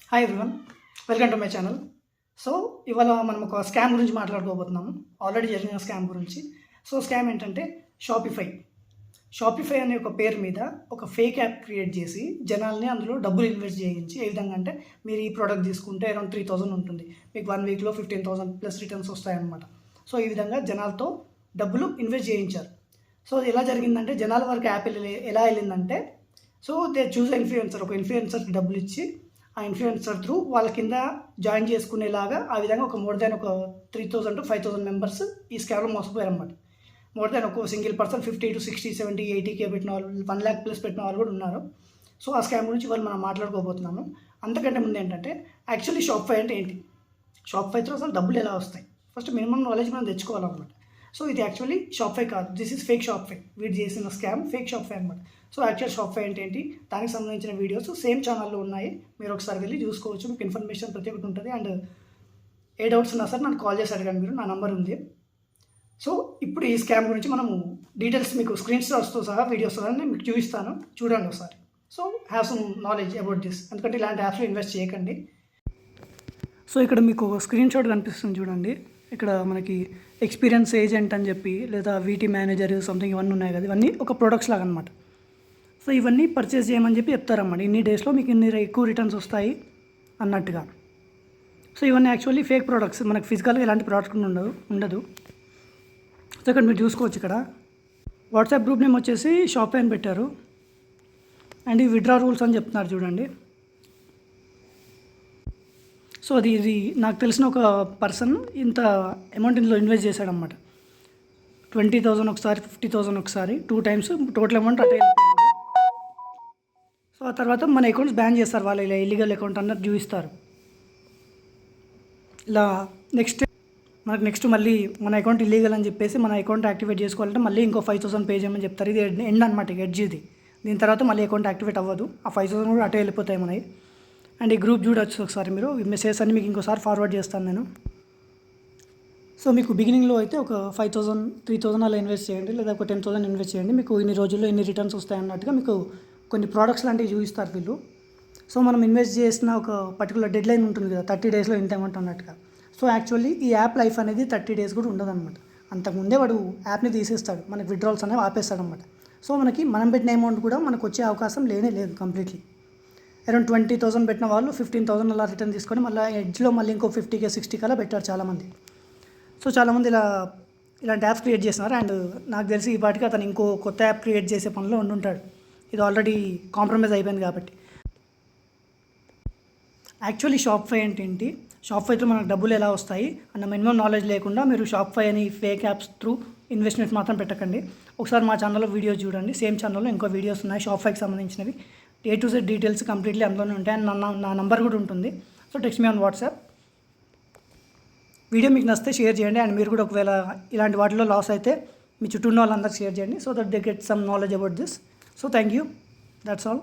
Hi everyone, welcome to my channel. So ఇవాళ మనం ఒక స్కామ్ గురించి మాట్లాడుకోబోతున్నాము. ఆల్రెడీ జరిగిన స్కామ్ గురించి. సో స్కామ్ ఏంటంటే షాపిఫై అనే ఒక పేరు మీద ఒక ఫేక్ యాప్ క్రియేట్ చేసి జనాల్ని అందులో డబ్బులు ఇన్వెస్ట్ చేయించి ఏ విధంగా అంటే మీరు ఈ ప్రోడక్ట్ తీసుకుంటే అరౌండ్ 3000 ఉంటుంది, మీకు 1 వీక్లో 15,000 ప్లస్ రిటర్న్స్ వస్తాయన్నమాట. సో ఈ విధంగా జనాలతో డబ్బులు ఇన్వెస్ట్ చేయించారు. సో ఎలా జరిగిందంటే జనాల వరకు యాప్ ఎలా వెళ్ళిందంటే, సో దే చూజ్ ఒక ఇన్ఫ్లుయెన్సర్కి డబ్బులు ఇచ్చి ఆ ఇన్ఫ్లుయెన్సర్ త్రూ వాళ్ళ కింద జాయిన్ చేసుకునేలాగా ఆ విధంగా ఒక మోర్ దాన్ ఒక 3000 to 5000 మెంబర్స్ ఈ స్కామ్లో మోసపోయారన్నమాట. మోర్ దాన్ ఒక సింగిల్ పర్సన్ 50 to 60, 70, 80K పెట్టిన వాళ్ళు, 1 lakh ప్లస్ పెట్టిన వాళ్ళు కూడా ఉన్నారు. సో ఆ స్కామ్ గురించి వాళ్ళు మనం మాట్లాడుకోబోతున్నాము. అంతకంటే ముందు ఏంటంటే యాక్చువల్లీ షాపిఫై అంటే ఏంటి, షాపిఫైతో అసలు డబ్బులు ఎలా వస్తాయి, ఫస్ట్ మినిమం నాలెడ్జ్ మనం తెచ్చుకోవాలన్నమాట. సో ఇది యాక్చువల్లీ షాపిఫై కాదు, దిస్ ఈజ్ ఫేక్ షాపిఫై. వీడు చేసిన స్కామ్ ఫేక్ షాపిఫై అనమాట. సో యాక్చువల్ షాపిఫై అంటే ఏంటి, దానికి సంబంధించిన వీడియోస్ సేమ్ ఛానల్లో ఉన్నాయి, మీరు ఒకసారి వెళ్ళి చూసుకోవచ్చు. మీకు ఇన్ఫర్మేషన్ ప్రతి ఒక్కటి ఉంటుంది. అండ్ ఏ డౌట్స్ ఉన్నా సరే నన్ను కాల్ చేసి అడగండి, మీరు నా నంబర్ ఉంది. సో ఇప్పుడు ఈ స్కామ్ గురించి మనము డీటెయిల్స్ మీకు స్క్రీన్ షాట్స్తో సహా వీడియోస్ నేను మీకు చూపిస్తాను, చూడండి ఒకసారి. So have some knowledge about this, ఎందుకంటే ఇలాంటి యాప్స్లో ఇన్వెస్ట్ చేయకండి. సో ఇక్కడ మీకు స్క్రీన్ షాట్ కనిపిస్తుంది చూడండి. ఇక్కడ మనకి ఎక్స్పీరియన్స్ ఏజెంట్ అని చెప్పి లేదా వీటీ మేనేజర్ సంథింగ్ ఇవన్నీ ఉన్నాయి కదా, ఇవన్నీ ఒక ప్రొడక్ట్స్ లాగా అనమాట. సో ఇవన్నీ పర్చేస్ చేయమని చెప్పి చెప్తారన్నమాట. ఇన్ని డేస్లో మీకు ఇన్ని ఎక్కువ రిటర్న్స్ వస్తాయి అన్నట్టుగా. సో ఇవన్నీ యాక్చువల్లీ ఫేక్ ప్రోడక్ట్స్, మనకు ఫిజికల్గా ఎలాంటి ప్రోడక్ట్ ఉండదు. సో ఇక్కడ మీరు చూసుకోవచ్చు, ఇక్కడ వాట్సాప్ గ్రూప్ నేమ్ వచ్చేసి షాపిఫై అని పెట్టారు. అండ్ ఈ విత్డ్రా రూల్స్ అని చెప్తున్నారు చూడండి. సో ఇది నాకు తెలిసిన ఒక పర్సన్ ఇంత అమౌంట్ ఇందులో ఇన్వెస్ట్ చేశాడనమాట. 20,000 ఒకసారి, 50,000 ఒకసారి, 2 times టోటల్ అమౌంట్ అటే వెళ్ళిపోయింది. సో ఆ తర్వాత మన అకౌంట్స్ బ్యాన్ చేస్తారు, వాళ్ళు ఇలా ఇల్లీగల్ అకౌంట్ అన్నట్టు చూపిస్తారు. ఇలా నెక్స్ట్ మళ్ళీ మన అకౌంట్ ఇల్లీగల్ అని చెప్పేసి మన అకౌంట్ యాక్టివేట్ చేసుకోవాలంటే మళ్ళీ ఇంకో 5,000 పే చేయమని చెప్తారు. ఇది ఎండ్ అనమాట, ఎడ్జ్ ఇది. దీని తర్వాత మళ్ళీ అకౌంట్ యాక్టివేట్ అవ్వదు, ఆ 5,000 కూడా అటే వెళ్ళిపోతాయి మనవి. అండ్ ఈ గ్రూప్ చూడవచ్చు ఒకసారి మీరు, ఈ మెసేజ్ అన్ని మీకు ఇంకోసారి ఫార్వర్డ్ చేస్తాను నేను. సో మీకు బిగినింగ్లో అయితే ఒక 5,000, 3,000 అలా ఇన్వెస్ట్ చేయండి, లేదా ఒక 10,000 ఇన్వెస్ట్ చేయండి. మీకు ఇన్ని రోజుల్లో ఇన్ని రిటర్న్స్ వస్తాయి అన్నట్టుగా మీకు కొన్ని ప్రోడక్ట్స్ లాంటివి చూపిస్తారు వీళ్ళు. సో మనం ఇన్వెస్ట్ చేసిన ఒక పర్టికులర్ డెడ్ లైన్ ఉంటుంది కదా, 30 daysలో ఇంత అమౌంట్ అన్నట్టుగా. సో యాక్చువల్లీ ఈ యాప్ లైఫ్ అనేది 30 days కూడా ఉండదన్నమాట. అంతకుముందే వాడు యాప్ని తీసేస్తాడు, మనకి విత్డ్రాల్స్ అనేవి ఆపేస్తాడు అనమాట. సో మనం పెట్టిన అమౌంట్ కూడా మనకు వచ్చే అవకాశం లేదు కంప్లీట్లీ. అరౌండ్ 20,000 పెట్టిన వాళ్ళు 15,000 అలా రిటర్న్ తీసుకొని మళ్ళీ ఎడ్జ్లో మళ్ళీ ఇంకో 50K 60K అలా పెట్టారు చాలామంది. సో చాలామంది ఇలాంటి యాప్స్ క్రియేట్ చేస్తున్నారు. అండ్ నాకు తెలిసి ఈ పాటికి అతను ఇంకో కొత్త యాప్ క్రియేట్ చేసే పనిలో ఉండుంటాడు. ఇది ఆల్రెడీ కాంప్రమైజ్ అయిపోయింది కాబట్టి. యాక్చువల్లీ షాపిఫై అంటే ఏంటి, షాపిఫైతో మనకు డబ్బులు ఎలా వస్తాయి అన్న మినిమం నాలెడ్జ్ లేకుండా మీరు షాపిఫై అని ఫేక్ యాప్స్ త్రూ ఇన్వెస్ట్మెంట్ మాత్రం పెట్టకండి. ఒకసారి మా ఛానల్లో వీడియోస్ చూడండి, సేమ్ ఛానల్లో ఇంకో వీడియోస్ ఉన్నాయి షాపిఫైకి సంబంధించినవి. A to Z details completely అందులోనే ఉంటాయి. అండ్ నా నంబర్ కూడా ఉంటుంది. So text me on WhatsApp. Video మీకు నచ్చితే షేర్ చేయండి. అండ్ మీరు కూడా ఒకవేళ ఇలాంటి వాటిలో లాస్ అయితే మీ చుట్టూ ఉన్న వాళ్ళందరికీ షేర్ చేయండి, so that they get some knowledge about this. So thank you, that's all.